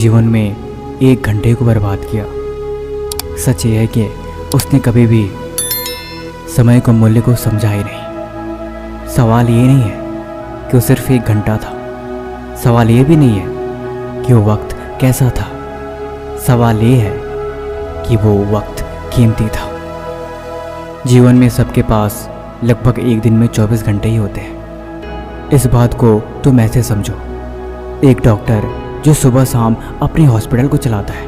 जीवन में 1 घंटे को बर्बाद किया। सच ये है कि उसने कभी भी समय को मूल्य को समझा ही नहीं। सवाल ये नहीं है कि वो सिर्फ 1 घंटा था, सवाल ये भी नहीं है कि वो वक्त कैसा था, सवाल ये है कि वो वक्त कीमती था। जीवन में सबके पास लगभग एक दिन में 24 घंटे ही होते हैं। इस बात को तुम ऐसे समझो, एक डॉक्टर जो सुबह शाम अपने हॉस्पिटल को चलाता है,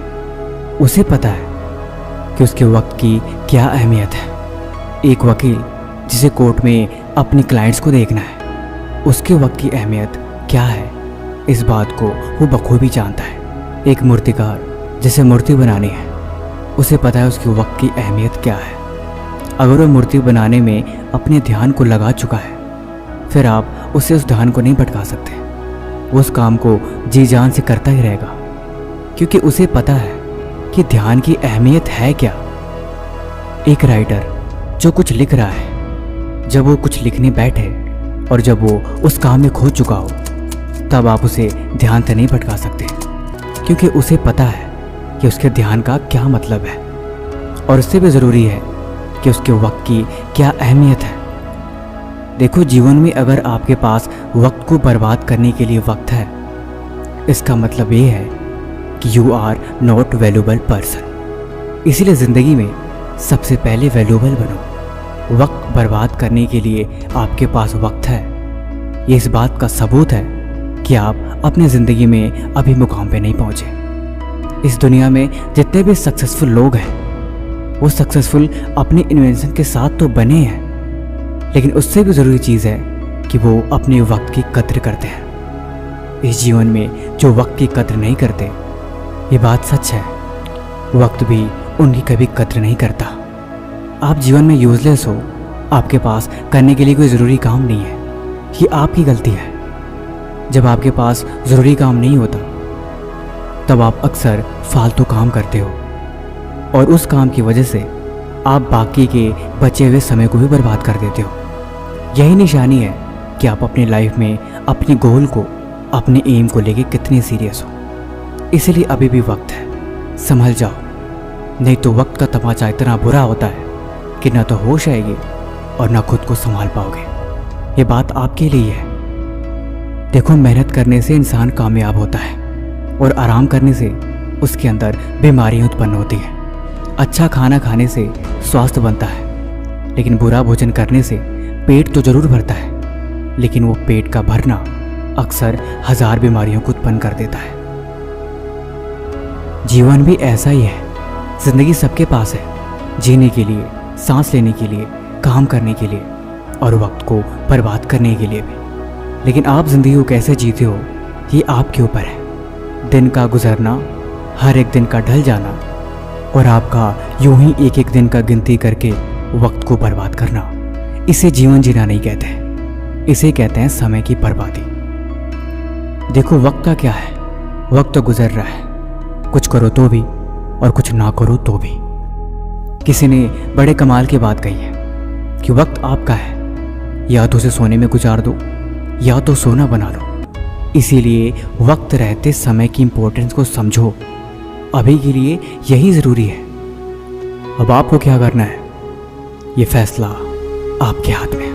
उसे पता है कि उसके वक्त की क्या अहमियत है। एक वकील जिसे कोर्ट में अपने क्लाइंट्स को देखना है, उसके वक्त की अहमियत क्या है, इस बात को वो बखूबी जानता है। एक मूर्तिकार जिसे मूर्ति बनानी है, उसे पता है उसके वक्त की अहमियत क्या है। अगर वो मूर्ति बनाने में अपने ध्यान को लगा चुका है, फिर आप उसे उस ध्यान को नहीं भटका सकते। वो उस काम को जी जान से करता ही रहेगा, क्योंकि उसे पता है कि ध्यान की अहमियत है क्या। एक राइटर जो कुछ लिख रहा है, जब वो कुछ लिखने बैठे और जब वो उस काम में खो चुका हो, तब आप उसे ध्यान से नहीं भटका सकते, क्योंकि उसे पता है कि उसके ध्यान का क्या मतलब है। और इससे भी ज़रूरी है कि उसके वक्त की क्या अहमियत है। देखो, जीवन में अगर आपके पास वक्त को बर्बाद करने के लिए वक्त है, इसका मतलब ये है कि you are not valuable person. इसीलिए ज़िंदगी में सबसे पहले वैल्यूबल बनो। वक्त बर्बाद करने के लिए आपके पास वक्त है, ये इस बात का सबूत है कि आप अपनी ज़िंदगी में अभी मुकाम पे नहीं पहुँचे। इस दुनिया में जितने भी सक्सेसफुल लोग हैं, वो सक्सेसफुल अपने इन्वेंशन के साथ तो बने हैं, लेकिन उससे भी ज़रूरी चीज़ है कि वो अपने वक्त की कद्र करते हैं। इस जीवन में जो वक्त की कद्र नहीं करते, ये बात सच है, वक्त भी उनकी कभी कद्र नहीं करता। आप जीवन में यूज़लेस हो, आपके पास करने के लिए कोई ज़रूरी काम नहीं है, ये आपकी गलती है। जब आपके पास ज़रूरी काम नहीं होता, तब आप अक्सर फालतू काम करते हो, और उस काम की वजह से आप बाकी के बचे हुए समय को भी बर्बाद कर देते हो। यही निशानी है कि आप अपनी लाइफ में अपने गोल को, अपने एम को लेके कितने सीरियस हो। इसलिए अभी भी वक्त है, संभल जाओ, नहीं तो वक्त का तमाचा इतना बुरा होता है कि ना तो होश आएगी और ना खुद को संभाल पाओगे। ये बात आपके लिए है। देखो, मेहनत करने से इंसान कामयाब होता है, और आराम करने से उसके अंदर बीमारियां उत्पन्न होती हैं। अच्छा खाना खाने से स्वास्थ्य बनता है, लेकिन बुरा भोजन करने से पेट तो जरूर भरता है, लेकिन वो पेट का भरना अक्सर 1000 बीमारियों को उत्पन्न कर देता है। जीवन भी ऐसा ही है। जिंदगी सबके पास है, जीने के लिए, सांस लेने के लिए, काम करने के लिए, और वक्त को बर्बाद करने के लिए भी। लेकिन आप जिंदगी को कैसे जीते हो, ये आपके ऊपर है। दिन का गुजरना, हर एक दिन का ढल जाना, और आपका यूं ही एक एक दिन का गिनती करके वक्त को बर्बाद करना, इसे जीवन जीना नहीं कहते हैं, इसे कहते हैं समय की बर्बादी। देखो, वक्त का क्या है, वक्त तो गुजर रहा है, कुछ करो तो भी और कुछ ना करो तो भी। किसी ने बड़े कमाल की बात कही है कि वक्त आपका है, या तो उसे सोने में गुजार दो या तो सोना बना लो। इसीलिए वक्त रहते समय की इंपॉर्टेंस को समझो। अभी के लिए यही ज़रूरी है। अब आपको क्या करना है, ये फैसला आपके हाथ में है।